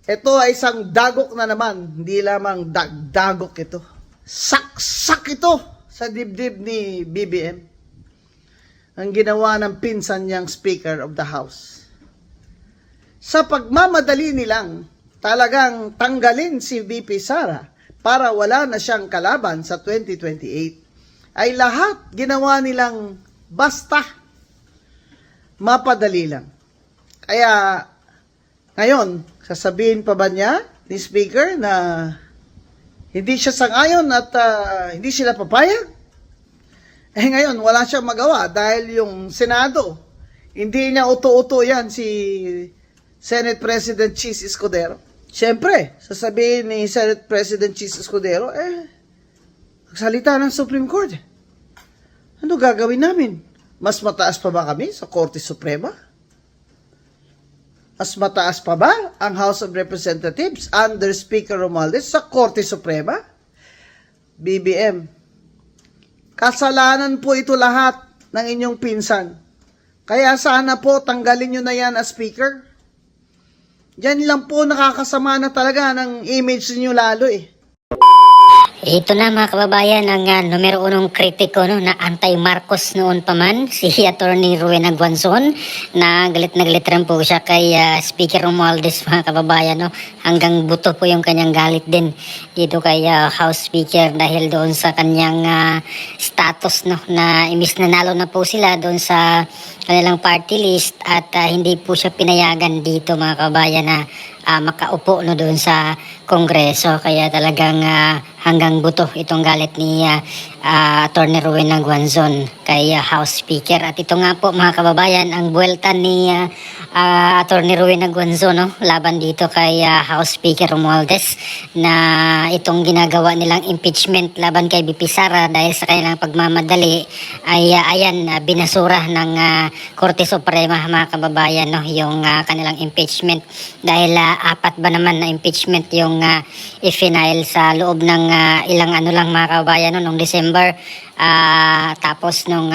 Ito ay isang dagok na naman, hindi lamang dagok ito. Saksak ito sa dibdib ni BBM. Ang ginawa ng pinsan niyang Speaker of the House. Sa pagmamadali nilang talagang tanggalin si VP Sara para wala na siyang kalaban sa 2028, ay lahat ginawa nilang basta mapadali lang. Kaya ngayon, sasabihin pa ba niya ni Speaker na hindi siya sang-ayon at hindi sila papayag? Eh ngayon, wala siyang magawa dahil yung Senado, hindi niya uto-uto yan si Senate President Chis Escudero. Siyempre, sasabihin ni Senate President Chis Escudero, magsalita ng Supreme Court. Ano gagawin namin? Mas mataas pa ba kami sa Korte Suprema? Mas mataas pa ba ang House of Representatives under Speaker Romualdez sa Korte Suprema? BBM, kasalanan po ito lahat ng inyong pinsan. Kaya sana po tanggalin nyo na yan as Speaker. Yan lang po nakakasama na talaga ng image niyo lalo eh. Ito na mga kababayan ang numero unong kritiko na anti-Marcos noon pa man, si Attorney Rowena Guanzon, na galit rin po siya kay Speaker Romualdez mga kababayan. Hanggang buto po yung kanyang galit din dito kay House Speaker dahil doon sa kanyang status na imbis nanalo na po sila doon sa kanilang party list at hindi po siya pinayagan dito mga kababayan na makaupo doon sa Kongreso. Kaya talagang hanggang buto itong galit ni Attorney Rowena Guanzon kay House Speaker. At ito nga po mga kababayan ang buwelta ni Attorney Rowena Guanzon laban dito kay House Speaker Romualdez na itong ginagawa nilang impeachment laban kay VP Sara dahil sa kanilang pagmamadali ay binasura ng Korte Suprema mga kababayan yung kanilang impeachment dahil apat ba naman na impeachment yung i-final sa loob ng ilang lang mga kababayan noong December. Tapos nung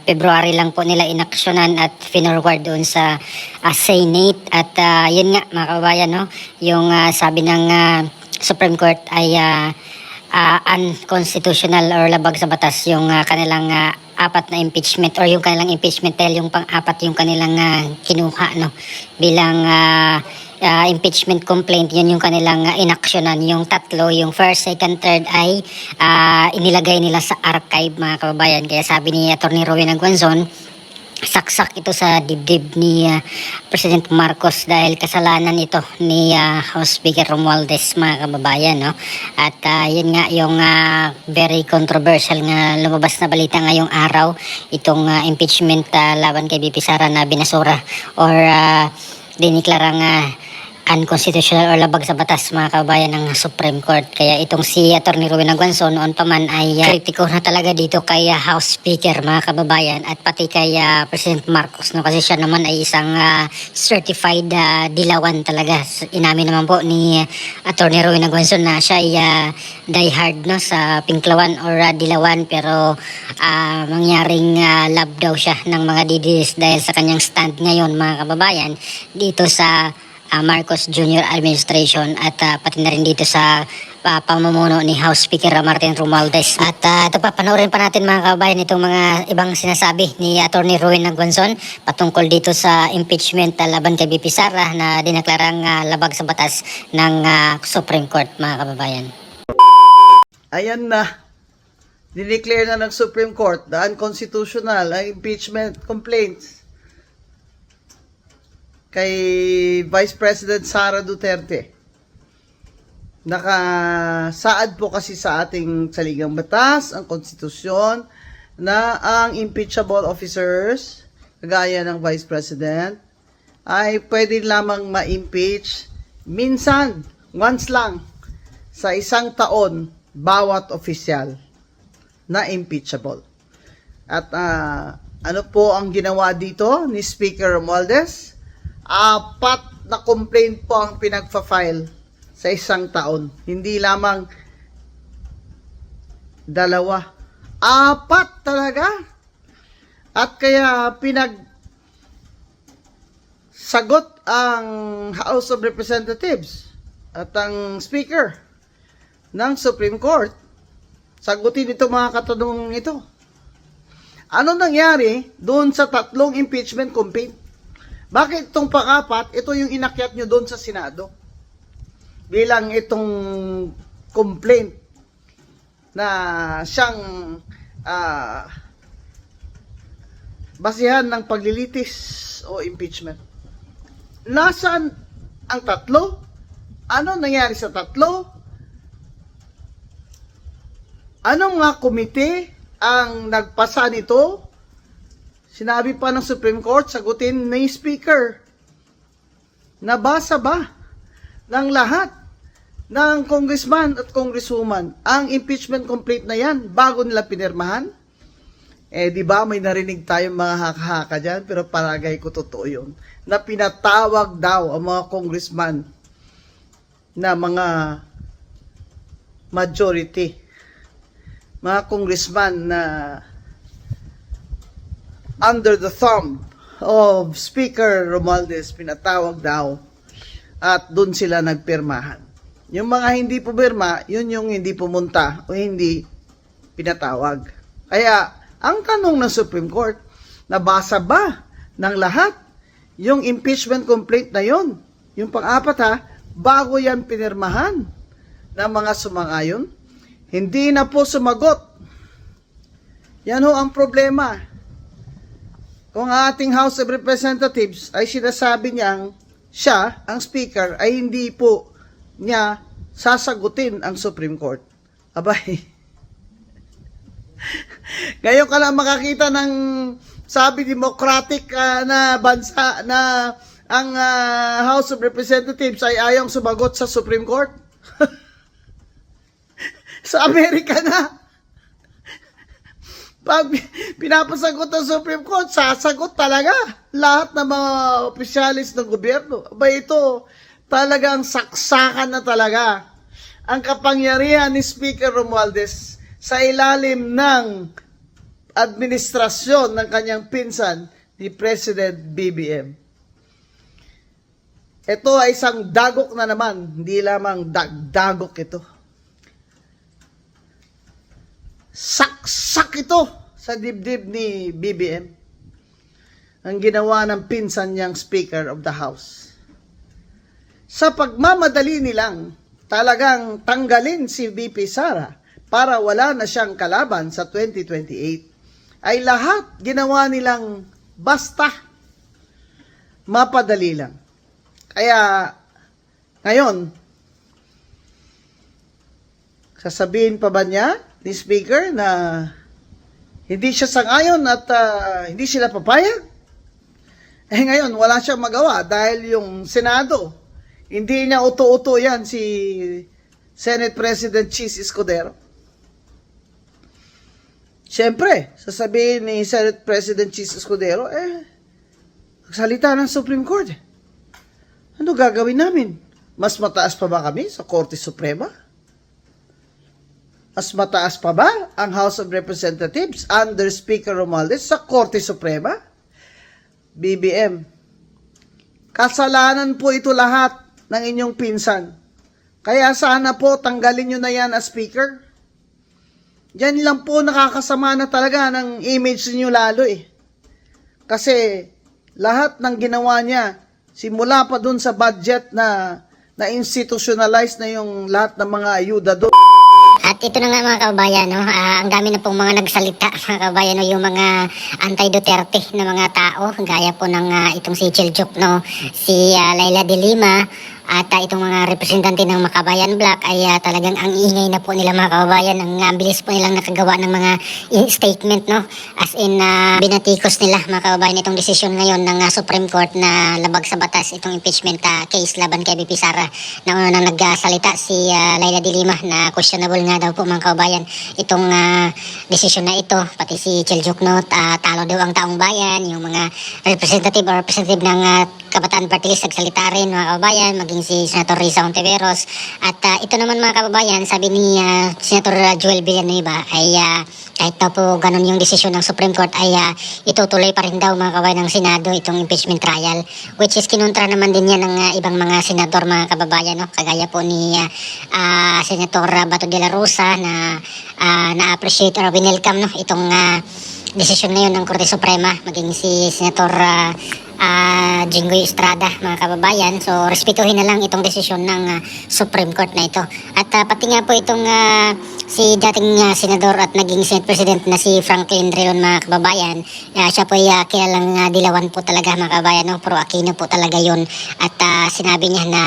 February lang po nila inaksyonan at finorward doon sa Senate. At yun nga mga kababayan, yung sabi ng Supreme Court ay unconstitutional or labag sa batas yung kanilang apat na impeachment or yung kanilang impeachment dahil yung pang-apat yung kanilang kinuha bilang impeachment complaint. Yun yung kanilang inaksyonan. Yung tatlo, yung first, second, third ay inilagay nila sa archive mga kababayan. Kaya sabi ni Attorney Rowena Guanzon, saksak ito sa dibdib ni President Marcos dahil kasalanan ito ni House Speaker Romualdez mga kababayan. At yun nga yung very controversial nga lumabas na balita ngayong araw, itong impeachment laban kay VP Sara na binasura or diniklarang unconstitutional or labag sa batas mga kababayan ng Supreme Court. Kaya itong si Attorney Rowena Guanzon noon pa man ay kritiko na talaga dito kay House Speaker mga kababayan at pati kay President Marcos kasi siya naman ay isang certified dilawan talaga. Inamin naman po ni Attorney Rowena Guanzon na siya ay diehard sa pinklawan or dilawan pero mangyaring love daw siya ng mga DDS dahil sa kanyang stand ngayon mga kababayan dito sa Marcos Jr. Administration at pati na rin dito sa pamumuno ni House Speaker Martin Romualdez. At ito pa, panoorin pa natin mga kababayan itong mga ibang sinasabi ni Attorney Rowena Guanzon patungkol dito sa impeachment laban kay VP Sara na dineklarang labag sa batas ng Supreme Court mga kababayan. Ayan na, dineclare na ng Supreme Court na unconstitutional ang impeachment complaints kay Vice President Sara Duterte. Nakasaad po kasi sa ating saligang batas, ang konstitusyon, na ang impeachable officers, kagaya ng Vice President, ay pwede lamang ma-impeach minsan, once lang, sa isang taon, bawat opisyal na impeachable. At ano po ang ginawa dito ni Speaker Romualdez? Apat na complaint po ang pinagfa-file sa isang taon. Hindi lamang dalawa. Apat talaga. At kaya sagot ang House of Representatives at ang Speaker ng Supreme Court. Sagutin ito mga katanungan ito. Ano nangyari doon sa tatlong impeachment complaint? Bakit itong pang-apat, ito yung inakyat nyo doon sa Senado? Bilang itong complaint na siyang basihan ng paglilitis o impeachment. Nasaan ang tatlo? Ano nangyari sa tatlo? Anong mga komite ang nagpasa nito? Sinabi pa ng Supreme Court, sagutin ni Speaker. Nabasa ba ng lahat ng congressman at congresswoman ang impeachment complaint na yan bago nila pinirmahan? Di ba may narinig tayong mga haka-haka dyan, pero palagay ko totoo yun, na pinatawag daw ang mga congressman na mga majority, mga congressman na under the thumb of Speaker Romualdez, pinatawag daw at doon sila nagpirmahan. Yung mga hindi pumirma, yun yung hindi pumunta o hindi pinatawag. Kaya, ang tanong ng Supreme Court, nabasa ba ng lahat yung impeachment complaint na yon? Yung pang-apat ha, bago yan pinirmahan ng mga sumang-ayon? Hindi na po sumagot. Yan ho ang problema. Kung ang ating House of Representatives ay sinasabi niyang siya, ang Speaker, ay hindi po niya sasagutin ang Supreme Court. Abay, ngayon ka lang makakita ng sabi democratic na bansa na ang House of Representatives ay ayong sumagot sa Supreme Court. Sa Amerika na. Pag pinapasagot ng Supreme Court, sasagot talaga lahat ng mga opisyalis ng gobyerno. Aba ito, talagang saksakan na talaga ang kapangyarihan ni Speaker Romualdez sa ilalim ng administrasyon ng kanyang pinsan ni President BBM. Ito ay isang dagok na naman, hindi lamang dagok ito. Saksak ito sa dibdib ni BBM ang ginawa ng pinsan niyang Speaker of the House. Sa pagmamadali nilang talagang tanggalin si VP Sara para wala na siyang kalaban sa 2028, ay lahat ginawa nilang basta mapadali lang. Kaya ngayon, sasabihin pa ba niya ni Speaker na hindi siya sang-ayon at hindi sila papayag? Ngayon, wala siyang magawa dahil yung Senado, hindi niya uto-uto yan si Senate President Chis Escudero. Siyempre, sasabihin ni Senate President Chis Escudero, magsalita ng Supreme Court. Ano gagawin namin? Mas mataas pa ba kami sa Korte Suprema? Mas mataas pa ba ang House of Representatives under Speaker Romualdez sa Korte Suprema? BBM, kasalanan po ito lahat ng inyong pinsan. Kaya sana po tanggalin nyo na yan as Speaker. Diyan lang po nakakasama na talaga ng image niyo lalo eh. Kasi lahat ng ginawa niya, simula pa dun sa budget na institutionalize na yung lahat ng mga ayuda doon. At ito na nga mga kababayan, no? Ang dami na pong mga nagsalita mga kababayan, no? Yung mga anti-Duterte na mga tao, gaya po ng itong si Chiljuk, no? Si Laila de Lima, at itong mga representante ng Makabayan Black ay talagang ang ingay na po nila mga kababayan, ang bilis po nilang nakagawa ng mga statement, no? As in, binatikos nila mga kababayan itong desisyon ngayon ng Supreme Court na labag sa batas itong impeachment case laban kay VP Sara. Na una nang nagsalita si Laila de Lima na questionable nga daw po mga kababayan itong desisyon na ito, pati si Chiljuk, no? Talo daw ang taong bayan, yung mga representative ng Kabataan Party List nagsalita rin mga kababayan, maging si Senator Risa Hontiveros. At ito naman mga kababayan, sabi ni Senator Joel Villanueva ay kahit daw po ganun yung desisyon ng Supreme Court ay itutuloy pa rin daw mga kababayan ng Senado itong impeachment trial, which is kinontra naman din yan ng ibang mga senador mga kababayan, no? Kagaya po ni Senator Bato de la Rosa na na-appreciate or winelcome no itong desisyon ngayon ng Korte Suprema, maging si Senator Jinggoy Estrada mga kababayan. So respetuhin na lang itong desisyon ng Supreme Court na ito. At pati nga po itong si dating senador at naging Senate President na si Franklin Drilon mga kababayan, siya po ay kilalang dilawan po talaga mga kababayan, no? Pro Aquino po talaga yun. At sinabi niya na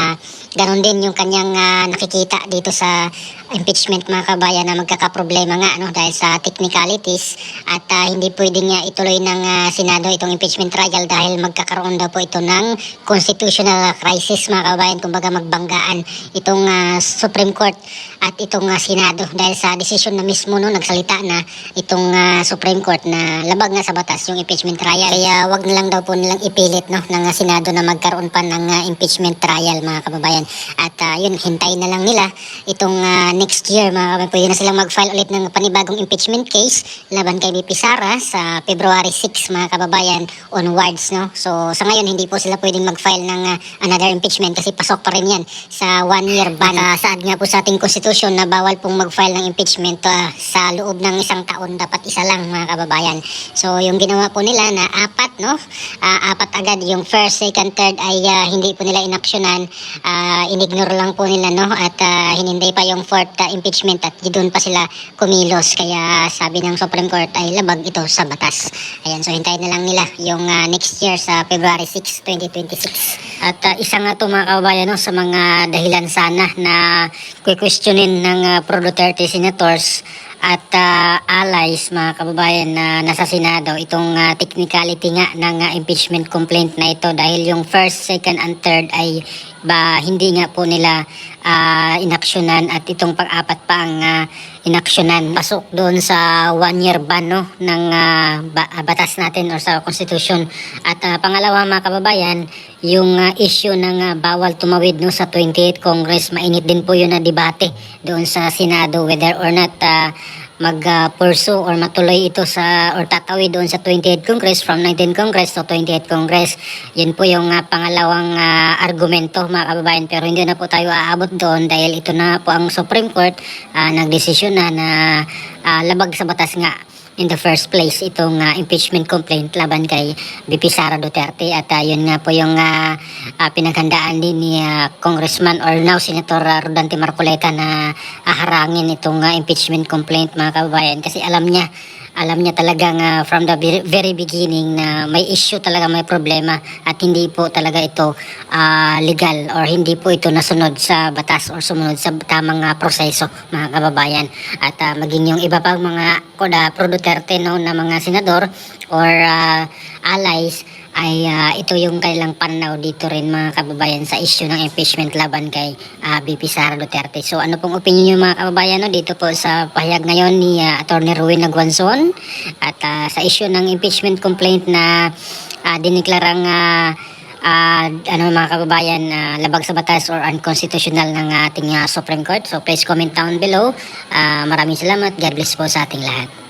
ganon din yung kanyang nakikita dito sa impeachment mga kabayan, na magkakaproblema nga no, dahil sa technicalities at hindi pwedeng ituloy ng Senado itong impeachment trial dahil magkakaroon daw po ito ng constitutional crisis mga kabayan, kumbaga magbanggaan itong Supreme Court at itong Senado dahil sa desisyon na mismo no, nagsalita na itong Supreme Court na labag nga sa batas yung impeachment trial. Kaya wag na lang daw po nilang ipilit no, ng Senado na magkaroon pa ng impeachment trial mga kababayan. At yun, hintayin na lang nila itong next year mga kababayan. Pwede na silang mag-file ulit ng panibagong impeachment case laban kay BP Sara sa February 6 mga kababayan onwards, no? So sa ngayon hindi po sila pwedeng mag-file ng another impeachment kasi pasok pa rin yan sa 1 year ban. Saad nga po sa ating konstitusyon na bawal pong mag-file ng impeachment sa loob ng 1 taon, dapat isa lang mga kababayan. So yung ginawa po nila na apat, no? Apat agad, yung first, second, third ay hindi po nila inaksyonan, inignore lang po nila, no? At hinintay pa yung fourth impeachment at doon pa sila kumilos. Kaya sabi ng Supreme Court ay labag ito sa batas. Ayan, so hintayin na lang nila yung next year sa February 6, 2026. At isa nga ito mga kababayan, no, sa mga dahilan sana na questionin ng pro-Duterte senators at allies mga kababayan na nasa Senado itong technicality nga ng impeachment complaint na ito, dahil yung first, second and third ay hindi nga po nila inaksyonan at itong pang-apat pa ang inaksyonan. Pasok doon sa 1 year ban no, ng batas natin or sa Constitution. At pangalawa mga kababayan, yung issue ng bawal tumawid no, sa 28th Congress, mainit din po yun na debate doon sa Senado whether or not mag-pursue or matuloy ito sa or tatawid doon sa 28th Congress from 19th Congress to 28th Congress. Yan po yung pangalawang argumento mga kababayan, pero hindi na po tayo aabot doon dahil ito na po ang Supreme Court nagdesisyon na labag sa batas nga in the first place itong impeachment complaint laban kay BP Sara Duterte. At yun nga po yung pinaghandaan din ni Congressman or now Senator Rodante Marcoleta na harangin itong impeachment complaint mga kababayan, kasi alam niya talagang from the very beginning na may issue talaga, may problema at hindi po talaga ito legal or hindi po ito nasunod sa batas or sumunod sa tamang proseso mga kababayan. At maging yung iba pang mga pro-Duterte no, na mga senador or allies ay ito yung kailang pananaw dito rin mga kababayan sa issue ng impeachment laban kay BP Sara Duterte. So ano pong opinion nyo mga kababayan no, dito po sa pahayag ngayon ni Attorney Ruin Aguanzon at sa issue ng impeachment complaint na diniklarang mga kababayan labag sa batas or unconstitutional ng ating Supreme Court. So please comment down below. Maraming salamat. God bless po sa ating lahat.